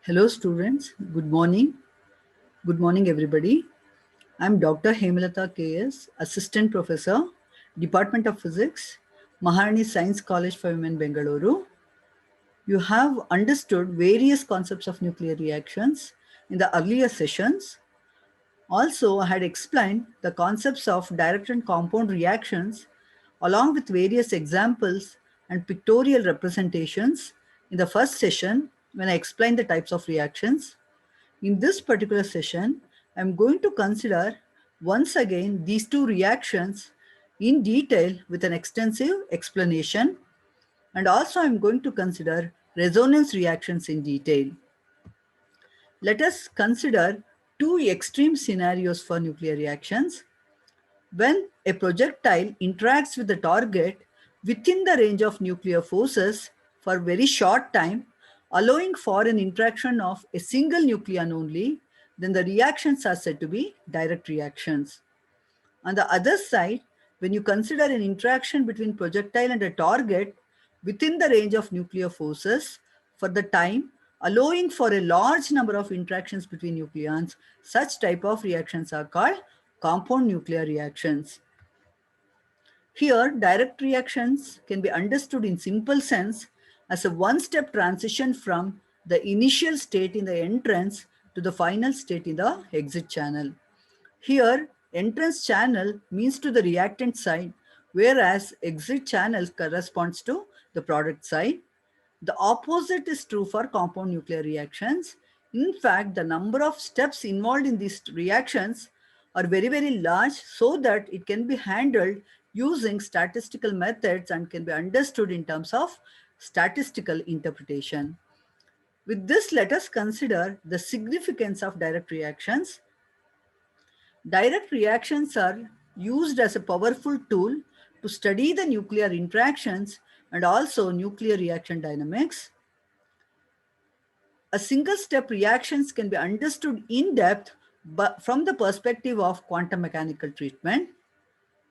Hello students, good morning. Good morning everybody. I'm Dr. Hemalata KS, Assistant Professor, Department of Physics, Maharani Science College for Women, Bengaluru. You have understood various concepts of nuclear reactions in the earlier sessions. Also, I had explained the concepts of direct and compound reactions along with various examples and pictorial representations in the first session when I explained the types of reactions. In this particular session, I'm going to consider once again these two reactions in detail with an extensive explanation, and also I'm going to consider resonance reactions in detail. Let us consider two extreme scenarios for nuclear reactions. When a projectile interacts with the target within the range of nuclear forces for a very short time, allowing for an interaction of a single nucleon only, then the reactions are said to be direct reactions. On the other side, when you consider an interaction between projectile and a target within the range of nuclear forces for the time, allowing for a large number of interactions between nucleons, such type of reactions are called compound nuclear reactions. Here, direct reactions can be understood in simple sense as a one-step transition from the initial state in the entrance to the final state in the exit channel. Here, entrance channel means to the reactant side, whereas exit channel corresponds to the product side. The opposite is true for compound nuclear reactions. In fact, the number of steps involved in these reactions are very, very large so that it can be handled using statistical methods and can be understood in terms of statistical interpretation. With this, let us consider the significance of direct reactions. Direct reactions are used as a powerful tool to study the nuclear interactions and also nuclear reaction dynamics. A single step reactions can be understood in depth but from the perspective of quantum mechanical treatment.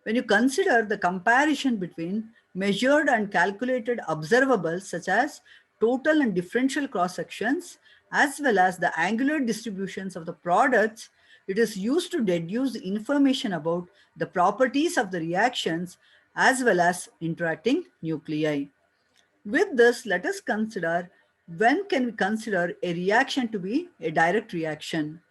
When you consider the comparison between measured and calculated observables such as total and differential cross sections as well as the angular distributions of the products, it is used to deduce information about the properties of the reactions as well as interacting nuclei. With this, let us consider when can we consider a reaction to be a direct reaction.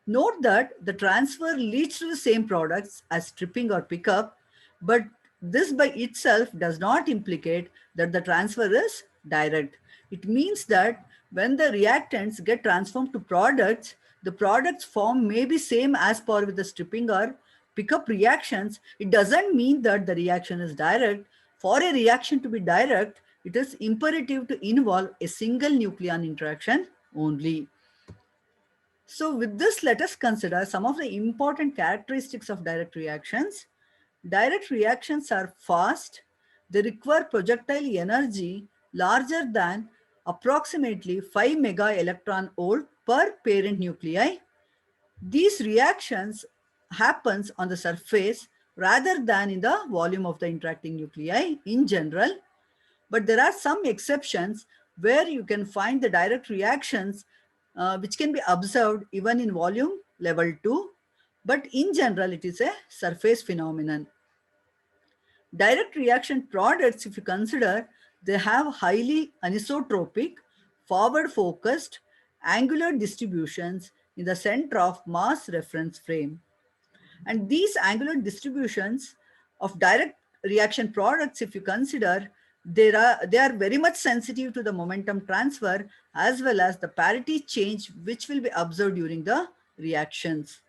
Note that the transfer leads to the same products as stripping or pickup, but this by itself does not implicate that the transfer is direct. It means that when the reactants get transformed to products, the products form may be same as per with the stripping or pickup reactions. It doesn't mean that the reaction is direct. For a reaction to be direct, it is imperative to involve a single nucleon interaction only. So with this, let us consider some of the important characteristics of direct reactions. Direct reactions are fast. They require projectile energy larger than approximately 5 mega electron volt per parent nuclei. These reactions happens on the surface rather than in the volume of the interacting nuclei in general. But there are some exceptions where you can find the direct reactions which can be observed even in volume level 2. But in general, it is a surface phenomenon. Direct reaction products, if you consider, they have highly anisotropic, forward focused, angular distributions in the center of mass reference frame. And these angular distributions of direct reaction products, if you consider, they are very much sensitive to the momentum transfer as well as the parity change which will be observed during the reactions.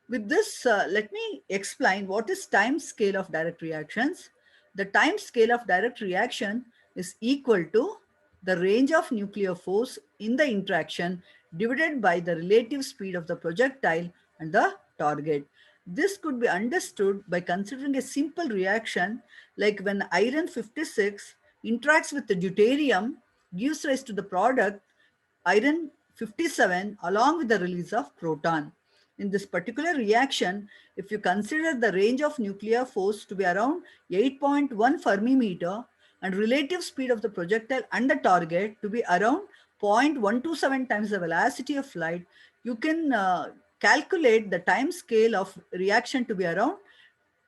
With this, let me explain what is time scale of direct reactions. The time scale of direct reaction is equal to the range of nuclear force in the interaction divided by the relative speed of the projectile and the target. This could be understood by considering a simple reaction like when iron 56 interacts with the deuterium gives rise to the product iron 57 along with the release of proton. In this particular reaction, if you consider the range of nuclear force to be around 8.1 Fermi meter and relative speed of the projectile and the target to be around 0.127 times the velocity of light, you can calculate the time scale of reaction to be around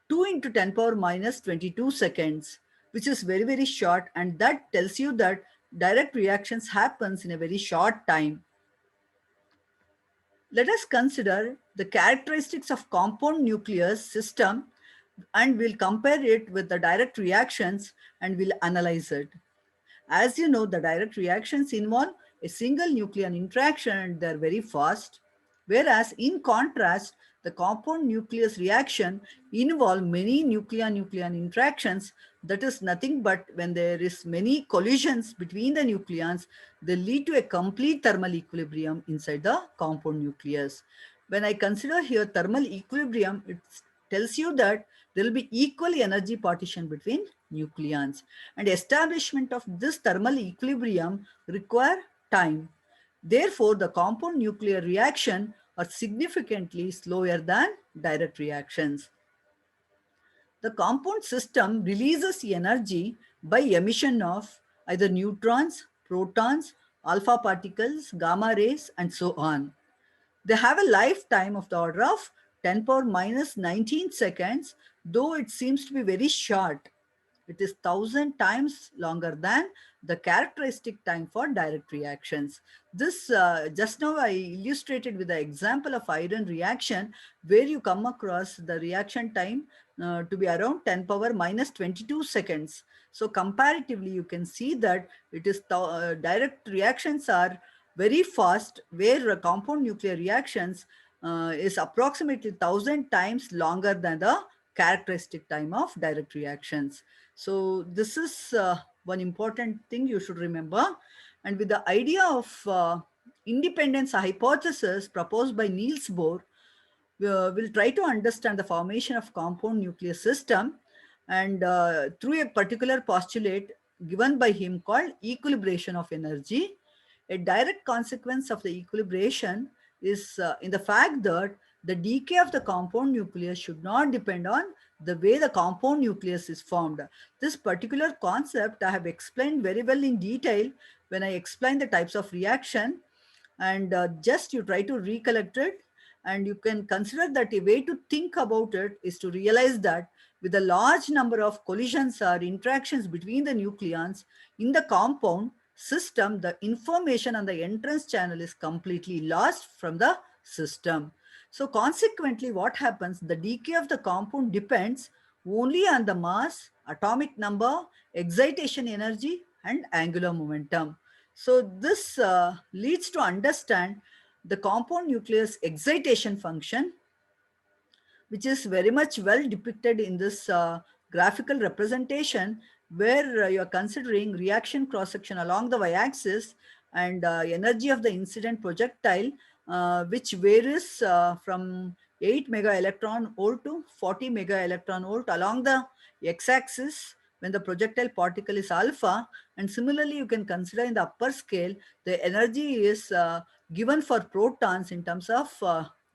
2 into 10 power minus 22 seconds, which is very, very short. And that tells you that direct reactions happens in a very short time. Let us consider the characteristics of compound nucleus system, and we'll compare it with the direct reactions and we'll analyze it. As you know, the direct reactions involve a single nucleon interaction and they're very fast. Whereas in contrast, the compound nucleus reaction involve many nucleon interactions. That is nothing but when there is many collisions between the nucleons, they lead to a complete thermal equilibrium inside the compound nucleus. When I consider here thermal equilibrium, it tells you that there will be equal energy partition between nucleons, and establishment of this thermal equilibrium require time. Therefore, the compound nuclear reaction are significantly slower than direct reactions. The compound system releases energy by emission of either neutrons, protons, alpha particles, gamma rays, and so on. They have a lifetime of the order of 10 power minus 19 seconds, though it seems to be very short. It is 1,000 times longer than the characteristic time for direct reactions. This just now I illustrated with the example of iron reaction, where you come across the reaction time to be around 10 power minus 22 seconds. So comparatively, you can see that it is direct reactions are very fast, where compound nuclear reactions is approximately 1,000 times longer than the characteristic time of direct reactions. So this is one important thing you should remember. And with the idea of independence hypothesis proposed by Niels Bohr, we'll try to understand the formation of compound nuclear system, and through a particular postulate given by him called equilibration of energy. A direct consequence of the equilibration is in the fact that the decay of the compound nucleus should not depend on the way the compound nucleus is formed. This particular concept I have explained very well in detail when I explained the types of reaction, and just you try to recollect it, and you can consider that a way to think about it is to realize that with a large number of collisions or interactions between the nucleons in the compound system, the information on the entrance channel is completely lost from the system. So consequently, what happens? The decay of the compound depends only on the mass, atomic number, excitation energy, and angular momentum. So this leads to understand the compound nucleus excitation function, which is very much well depicted in this graphical representation, where you are considering reaction cross-section along the y-axis and energy of the incident projectile, which varies from 8 mega electron volt to 40 mega electron volt along the x-axis when the projectile particle is alpha. And similarly, you can consider in the upper scale, the energy is given for protons in terms of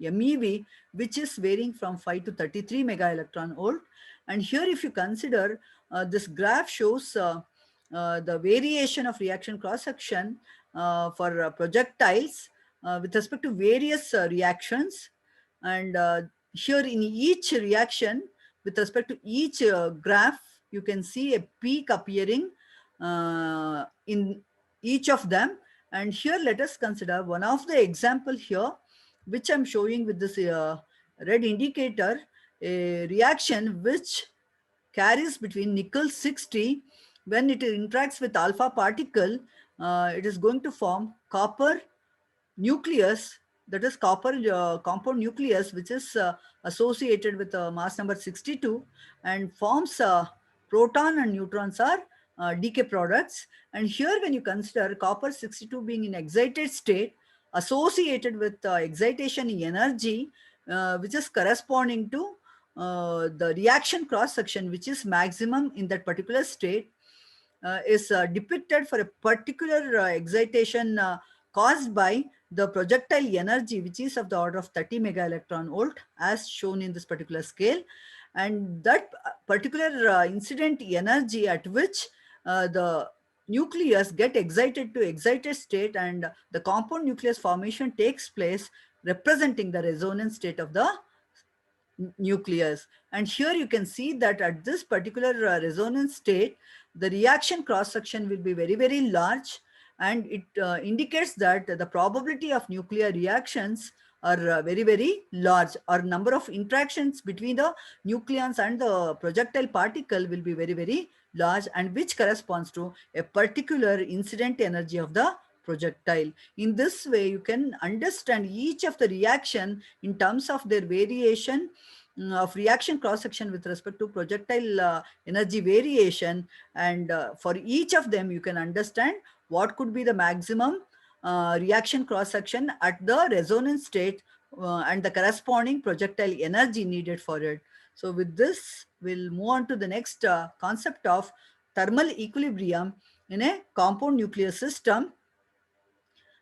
MeV, which is varying from 5 to 33 mega electron volt. And here, if you consider this graph shows the variation of reaction cross-section for projectiles with respect to various reactions. And here in each reaction, with respect to each graph, you can see a peak appearing in each of them. And here, let us consider one of the example here, which I'm showing with this red indicator, a reaction which carries between nickel 60. When it interacts with alpha particle, it is going to form copper nucleus, that is copper compound nucleus, which is associated with mass number 62, and forms proton and neutrons are decay products. And here, when you consider copper 62 being in excited state associated with excitation energy, which is corresponding to the reaction cross section, which is maximum in that particular state, is depicted for a particular excitation caused by the projectile energy, which is of the order of 30 mega electron volt, as shown in this particular scale. And that particular incident energy at which the nucleus get excited to excited state, and the compound nucleus formation takes place, representing the resonance state of the nucleus. And here you can see that at this particular resonance state, the reaction cross section will be very, very large, and it indicates that the probability of nuclear reactions are very, very large, or number of interactions between the nucleons and the projectile particle will be very, very large, and which corresponds to a particular incident energy of the projectile. In this way, you can understand each of the reaction in terms of their variation of reaction cross section with respect to projectile energy variation, and for each of them you can understand what could be the maximum reaction cross section at the resonance state, and the corresponding projectile energy needed for it. So with this, we'll move on to the next concept of thermal equilibrium in a compound nuclear system.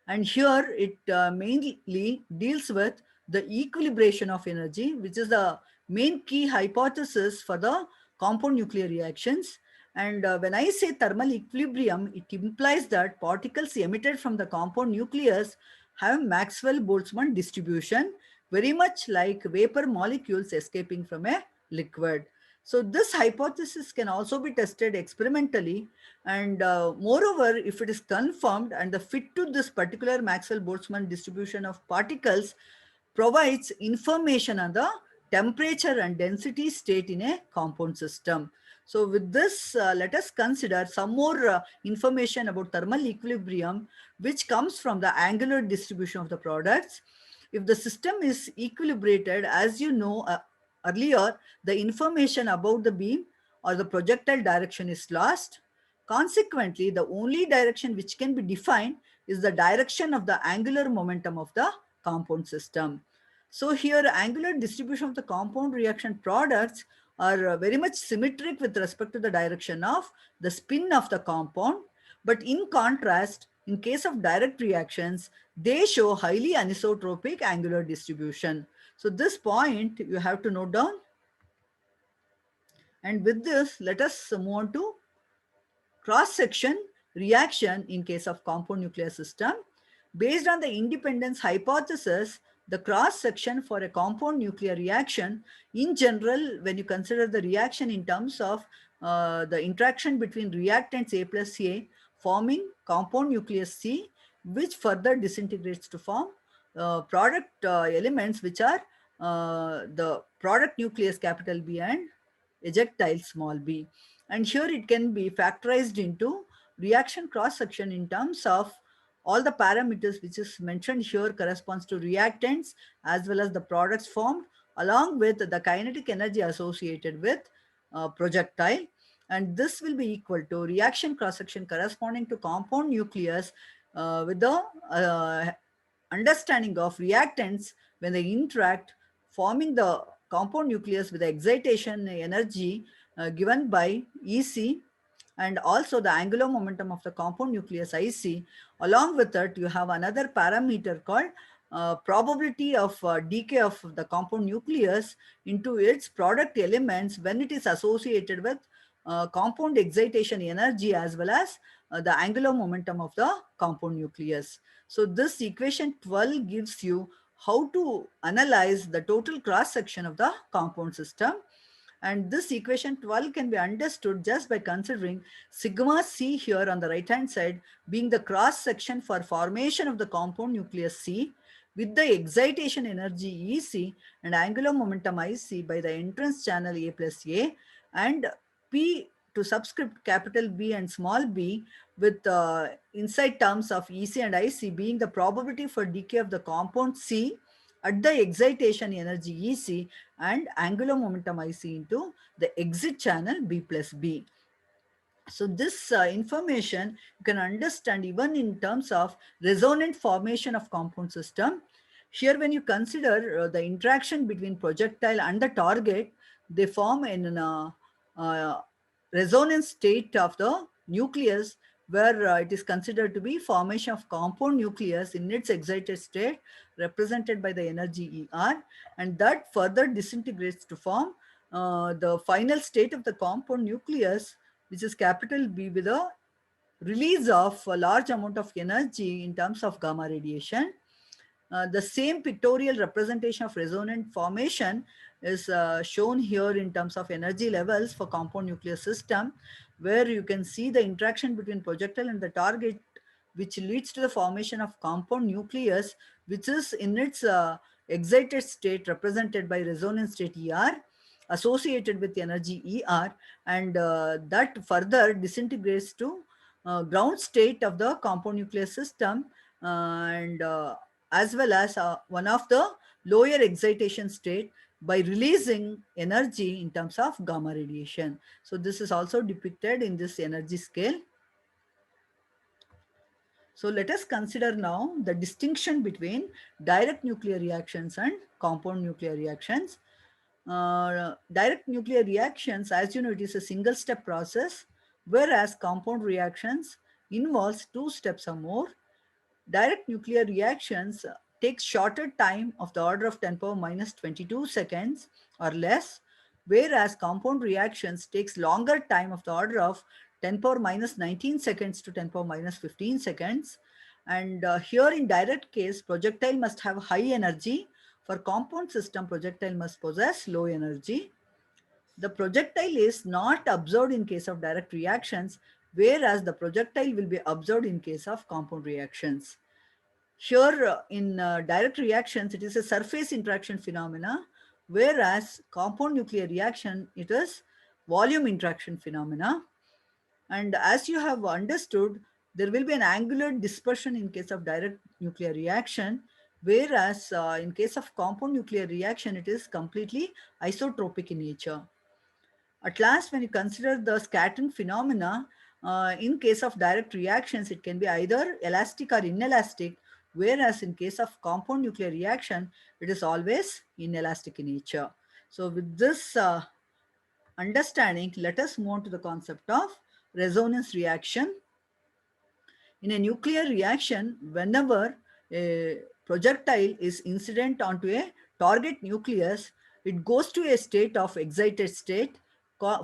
And here it mainly deals with the equilibration of energy, which is the main key hypothesis for the compound nuclear reactions. And when I say thermal equilibrium, it implies that particles emitted from the compound nucleus have Maxwell-Boltzmann distribution, very much like vapor molecules escaping from a liquid. So this hypothesis can also be tested experimentally, and moreover, if it is confirmed and the fit to this particular Maxwell-Boltzmann distribution of particles provides information on the temperature and density state in a compound system. So with this, let us consider some more information about thermal equilibrium, which comes from the angular distribution of the products. If the system is equilibrated, as you know earlier, the information about the beam or the projectile direction is lost. Consequently, the only direction which can be defined is the direction of the angular momentum of the compound system. So here, angular distribution of the compound reaction products are very much symmetric with respect to the direction of the spin of the compound. But in contrast, in case of direct reactions, they show highly anisotropic angular distribution. So this point you have to note down. And with this, let us move on to cross-section reaction in case of compound nuclear system. Based on the independence hypothesis, the cross-section for a compound nuclear reaction, in general, when you consider the reaction in terms of the interaction between reactants A plus A forming compound nucleus C, which further disintegrates to form product elements, which are the product nucleus capital B and ejectile small b. And here it can be factorized into reaction cross section in terms of all the parameters which is mentioned here corresponds to reactants as well as the products formed, along with the kinetic energy associated with projectile. And this will be equal to reaction cross section corresponding to compound nucleus with the understanding of reactants when they interact, forming the compound nucleus with the excitation energy given by EC, and also the angular momentum of the compound nucleus IC. Along with that, you have another parameter called probability of decay of the compound nucleus into its product elements when it is associated with compound excitation energy as well as the angular momentum of the compound nucleus. So this equation 12 gives you how to analyze the total cross section of the compound system. And this equation 12 can be understood just by considering sigma C here on the right hand side being the cross section for formation of the compound nucleus C with the excitation energy EC and angular momentum IC by the entrance channel A plus A, and P to subscript capital B and small b with inside terms of EC and IC being the probability for decay of the compound C at the excitation energy EC and angular momentum IC into the exit channel B plus B. So this information you can understand even in terms of resonant formation of compound system. Here when you consider the interaction between projectile and the target, they form in resonance state of the nucleus, where it is considered to be formation of compound nucleus in its excited state represented by the energy ER, and that further disintegrates to form the final state of the compound nucleus which is capital B, with a release of a large amount of energy in terms of gamma radiation. The same pictorial representation of resonant formation is shown here in terms of energy levels for compound nuclear system, where you can see the interaction between projectile and the target, which leads to the formation of compound nucleus, which is in its excited state represented by resonance state ER, associated with energy ER, and that further disintegrates to ground state of the compound nuclear system, and as well as one of the lower excitation state by releasing energy in terms of gamma radiation. So this is also depicted in this energy scale. So let us consider now the distinction between direct nuclear reactions and compound nuclear reactions. Direct nuclear reactions, as you know, it is a single step process, whereas compound reactions involves two steps or more. Direct nuclear reactions take shorter time of the order of 10 power minus 22 seconds or less, whereas compound reactions takes longer time of the order of 10 power minus 19 seconds to 10 power minus 15 seconds. And here in direct case, projectile must have high energy. For compound system, projectile must possess low energy. The projectile is not observed in case of direct reactions, whereas the projectile will be observed in case of compound reactions. Here in direct reactions, it is a surface interaction phenomena, whereas compound nuclear reaction, it is volume interaction phenomena. And as you have understood, there will be an angular dispersion in case of direct nuclear reaction, whereas in case of compound nuclear reaction, it is completely isotropic in nature. At last, when you consider the scattering phenomena, in case of direct reactions, it can be either elastic or inelastic, whereas in case of compound nuclear reaction, it is always inelastic in nature. So with this understanding, let us move on to the concept of resonance reaction. In a nuclear reaction, whenever a projectile is incident onto a target nucleus, it goes to a state of excited state,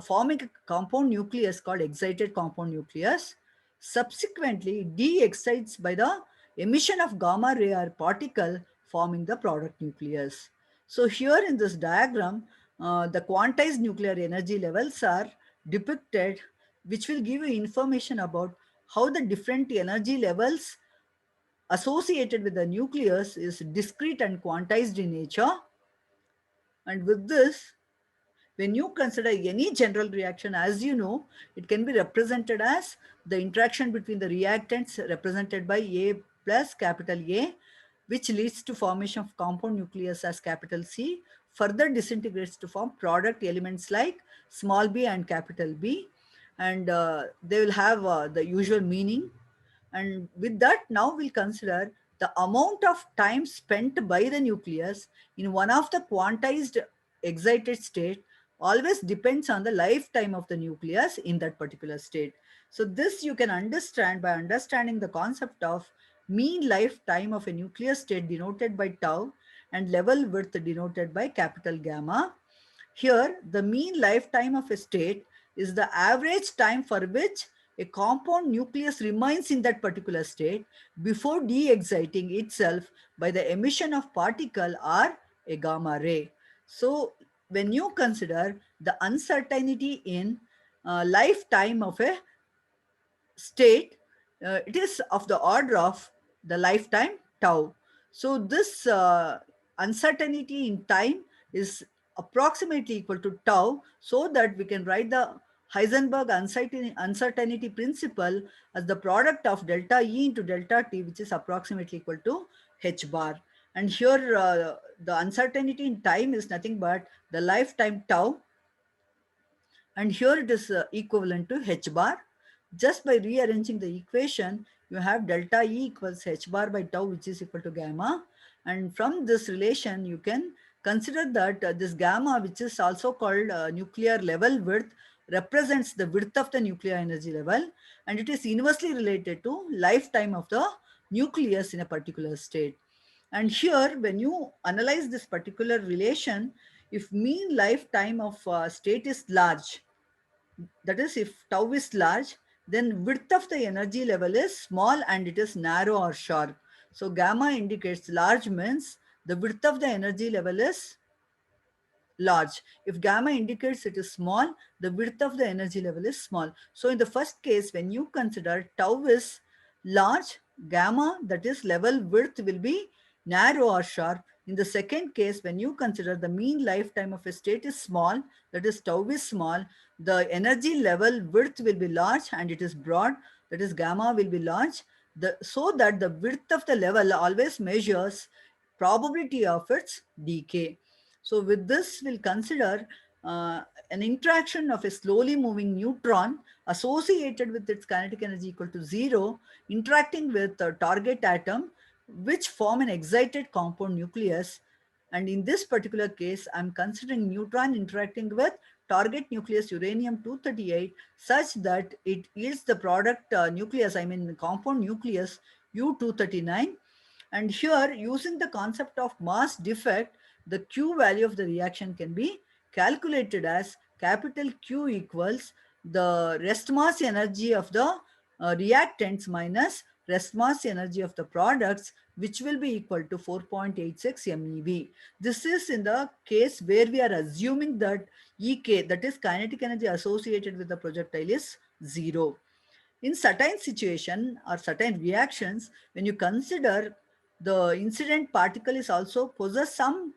forming a compound nucleus called excited compound nucleus. Subsequently, de-excites by the emission of gamma ray or particle, forming the product nucleus. So here in this diagram, the quantized nuclear energy levels are depicted, which will give you information about how the different energy levels associated with the nucleus is discrete and quantized in nature. And with this, when you consider any general reaction, as you know, it can be represented as the interaction between the reactants represented by A plus capital A, which leads to formation of compound nucleus as capital C, further disintegrates to form product elements like small b and capital B, and they will have the usual meaning. And with that, now we'll consider the amount of time spent by the nucleus in one of the quantized excited state always depends on the lifetime of the nucleus in that particular state. So this you can understand by understanding the concept of mean lifetime of a nuclear state denoted by tau and level width denoted by capital gamma. Here, the mean lifetime of a state is the average time for which a compound nucleus remains in that particular state before de-exciting itself by the emission of particle or a gamma ray. So, when you consider the uncertainty in lifetime of a state, it is of the order of the lifetime tau. So this uncertainty in time is approximately equal to tau, so that we can write the Heisenberg uncertainty principle as the product of delta E into delta T, which is approximately equal to h bar. And here the uncertainty in time is nothing but the lifetime tau, and here it is equivalent to h bar. Just by rearranging the equation, you have delta E equals h bar by tau, which is equal to gamma. And from this relation, you can consider that this gamma, which is also called nuclear level width, represents the width of the nuclear energy level, and it is inversely related to lifetime of the nucleus in a particular state. And here, when you analyze this particular relation, if mean lifetime of state is large, that is, if tau is large, then width of the energy level is small and it is narrow or sharp. So gamma indicates large means the width of the energy level is large. If gamma indicates it is small, the width of the energy level is small. So in the first case, when you consider tau is large, gamma, that is level width, will be narrow or sharp. In the second case, when you consider the mean lifetime of a state is small, that is tau is small, the energy level width will be large and it is broad, that is gamma will be large. So that the width of the level always measures probability of its decay. So with this, we'll consider an interaction of a slowly moving neutron associated with its kinetic energy equal to 0, interacting with a target atom, which form an excited compound nucleus. And in this particular case, I'm considering neutron interacting with target nucleus uranium-238 such that it yields the product nucleus, I mean the compound nucleus U-239. And here, using the concept of mass defect, the Q value of the reaction can be calculated as capital Q equals the rest mass energy of the reactants minus rest mass energy of the products, which will be equal to 4.86 MeV. This is in the case where we are assuming that EK, that is kinetic energy associated with the projectile, is 0. In certain situation or certain reactions, when you consider the incident particle is also possess some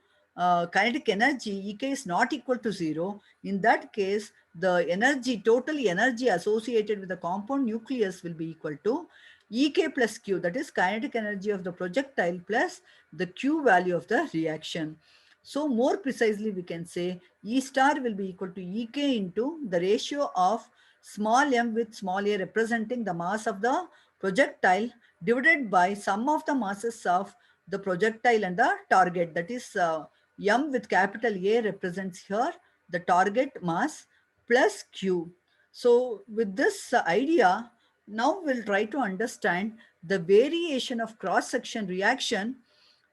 kinetic energy, Ek is not equal to 0. In that case, the energy, total energy associated with the compound nucleus will be equal to Ek plus Q, that is kinetic energy of the projectile plus the Q value of the reaction. So more precisely, we can say E star will be equal to Ek into the ratio of small m with small a representing the mass of the projectile divided by sum of the masses of the projectile and the target, that is m with capital A represents here the target mass plus q. So with this idea, now we'll try to understand the variation of cross-section reaction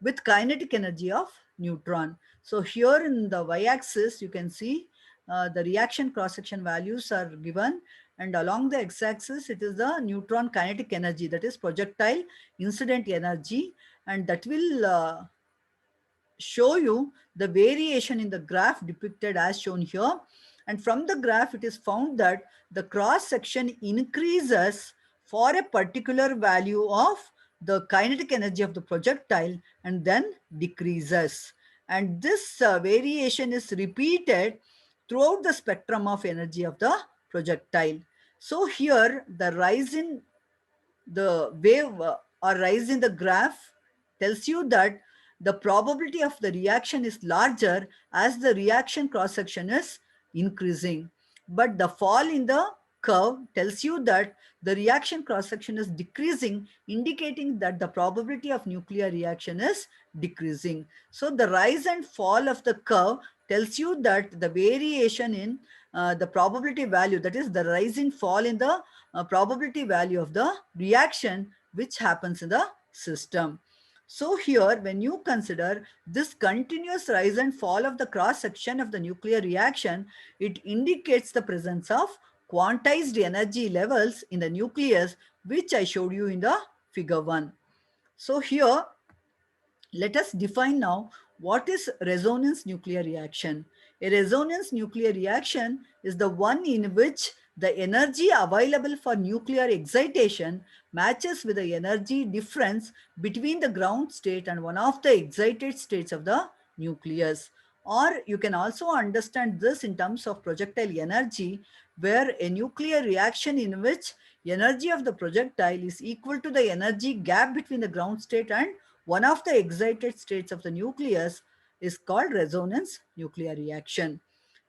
with kinetic energy of neutron. So here in the y-axis, you can see the reaction cross-section values are given, and along the x-axis, it is the neutron kinetic energy, that is projectile incident energy, and that will show you the variation in the graph depicted as shown here. And from the graph, it is found that the cross section increases for a particular value of the kinetic energy of the projectile and then decreases. And this variation is repeated throughout the spectrum of energy of the projectile. So here, the rise in the wave or rise in the graph tells you that the probability of the reaction is larger as the reaction cross section is increasing. But the fall in the curve tells you that the reaction cross section is decreasing, indicating that the probability of nuclear reaction is decreasing. So the rise and fall of the curve tells you that the variation in the probability value, that is the rise and fall in the probability value of the reaction which happens in the system. So here, when you consider this continuous rise and fall of the cross section of the nuclear reaction, it indicates the presence of quantized energy levels in the nucleus, which I showed you in the figure 1. So here, let us define now what is resonance nuclear reaction. A resonance nuclear reaction is the one in which the energy available for nuclear excitation matches with the energy difference between the ground state and one of the excited states of the nucleus. Or you can also understand this in terms of projectile energy, where a nuclear reaction in which energy of the projectile is equal to the energy gap between the ground state and one of the excited states of the nucleus is called resonance nuclear reaction.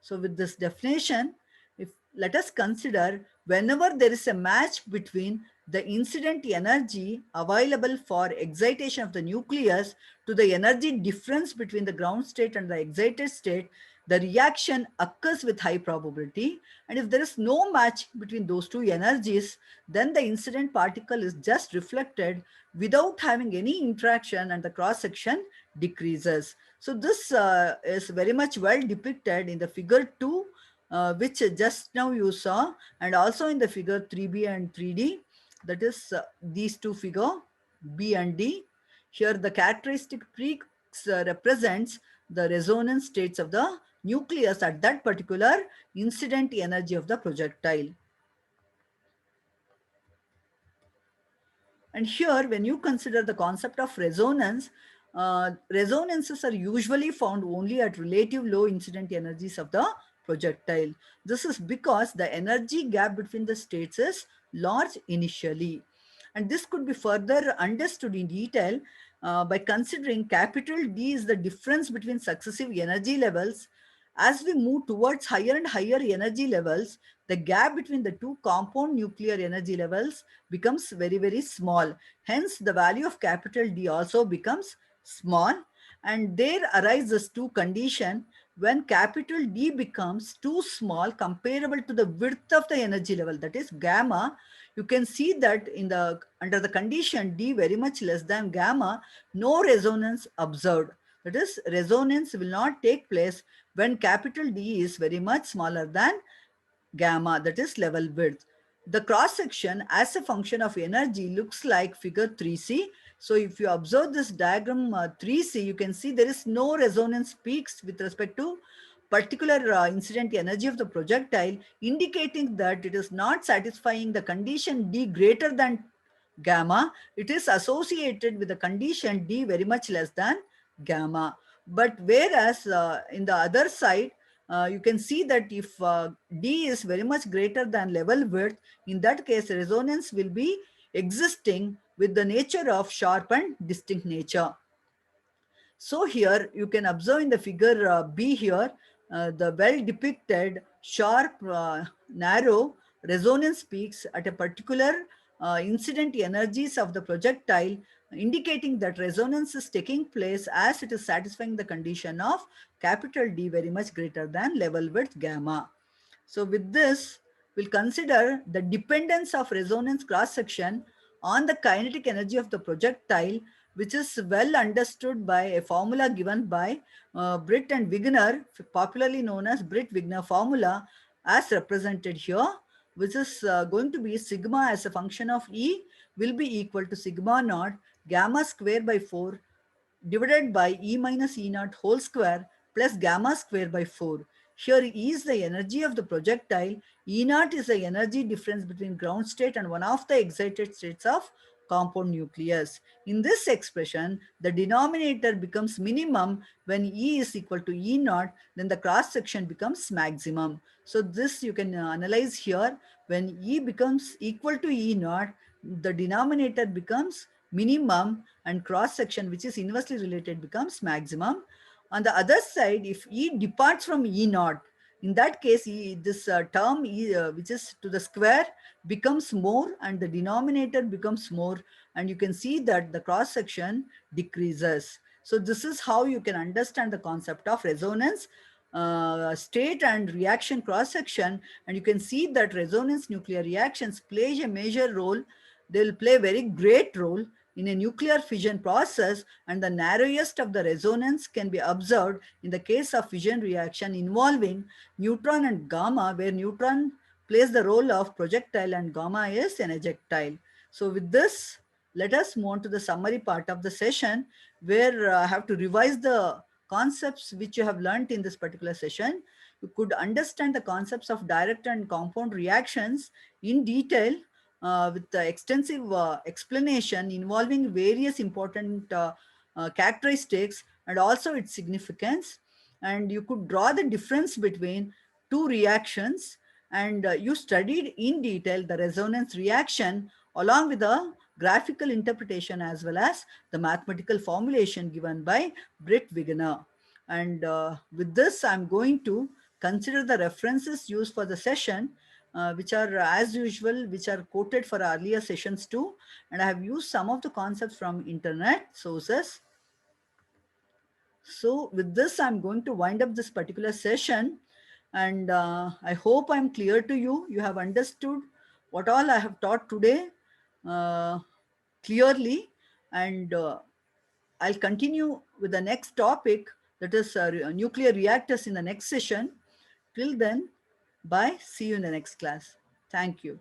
So with this definition, if let us consider whenever there is a match between the incident energy available for excitation of the nucleus to the energy difference between the ground state and the excited state, the reaction occurs with high probability. And if there is no match between those two energies, then the incident particle is just reflected without having any interaction and the cross section decreases. So this is very much well depicted in the figure 2 which just now you saw, and also in the figure 3b and 3d, that is these two figure B and D. Here the characteristic peaks represents the resonance states of the nucleus at that particular incident energy of the projectile. And here, when you consider the concept of resonance, resonances are usually found only at relative low incident energies of the projectile. This is because the energy gap between the states is large initially. And this could be further understood in detail by considering capital D is the difference between successive energy levels. As we move towards higher and higher energy levels, the gap between the two compound nuclear energy levels becomes very, very small. Hence, the value of capital D also becomes small. And there arises two condition when capital D becomes too small comparable to the width of the energy level, that is gamma. You can see that in the under the condition D very much less than gamma, no resonance observed. That is, resonance will not take place when capital D is very much smaller than gamma, that is level width. The cross section as a function of energy looks like figure 3c. So if you observe this diagram 3c, you can see there is no resonance peaks with respect to particular incident energy of the projectile, indicating that it is not satisfying the condition D greater than gamma. It is associated with the condition D very much less than gamma. But whereas in the other side, you can see that if D is very much greater than level width, in that case, resonance will be existing with the nature of sharp and distinct nature. So here you can observe in the figure B here, the well depicted sharp, narrow resonance peaks at a particular incident energies of the projectile, indicating that resonance is taking place as it is satisfying the condition of capital D very much greater than level width gamma. So with this, we'll consider the dependence of resonance cross-section on the kinetic energy of the projectile, which is well understood by a formula given by Britt and Wigner, popularly known as Britt-Wigner formula, as represented here, which is going to be sigma as a function of E will be equal to sigma naught gamma square by 4 divided by E minus E naught whole square plus gamma square by 4. Here E is the energy of the projectile. E naught is the energy difference between ground state and one of the excited states of compound nucleus. In this expression, the denominator becomes minimum when E is equal to E naught, then the cross section becomes maximum. So this you can analyze here. When E becomes equal to E naught, the denominator becomes minimum and cross section, which is inversely related, becomes maximum. On the other side, if E departs from E naught, in that case, this term E, which is to the square becomes more and the denominator becomes more, and you can see that the cross section decreases. So this is how you can understand the concept of resonance state and reaction cross section, and you can see that resonance nuclear reactions play a major role. They will play a very great role in a nuclear fission process, and the narrowest of the resonance can be observed in the case of fission reaction involving neutron and gamma, where neutron plays the role of projectile and gamma is an ejectile. So with this, let us move on to the summary part of the session, where I have to revise the concepts which you have learnt in this particular session. You could understand the concepts of direct and compound reactions in detail with the extensive explanation involving various important characteristics and also its significance. And you could draw the difference between two reactions, and you studied in detail the resonance reaction along with the graphical interpretation as well as the mathematical formulation given by Britt Wigner. And with this, I'm going to consider the references used for the session, which are as usual, which are quoted for earlier sessions too. And I have used some of the concepts from internet sources. So with this, I'm going to wind up this particular session. And I hope I'm clear to you. You have understood what all I have taught today clearly. And I'll continue with the next topic, that is nuclear reactors, in the next session. Till then, Bye. See you in the next class. Thank you.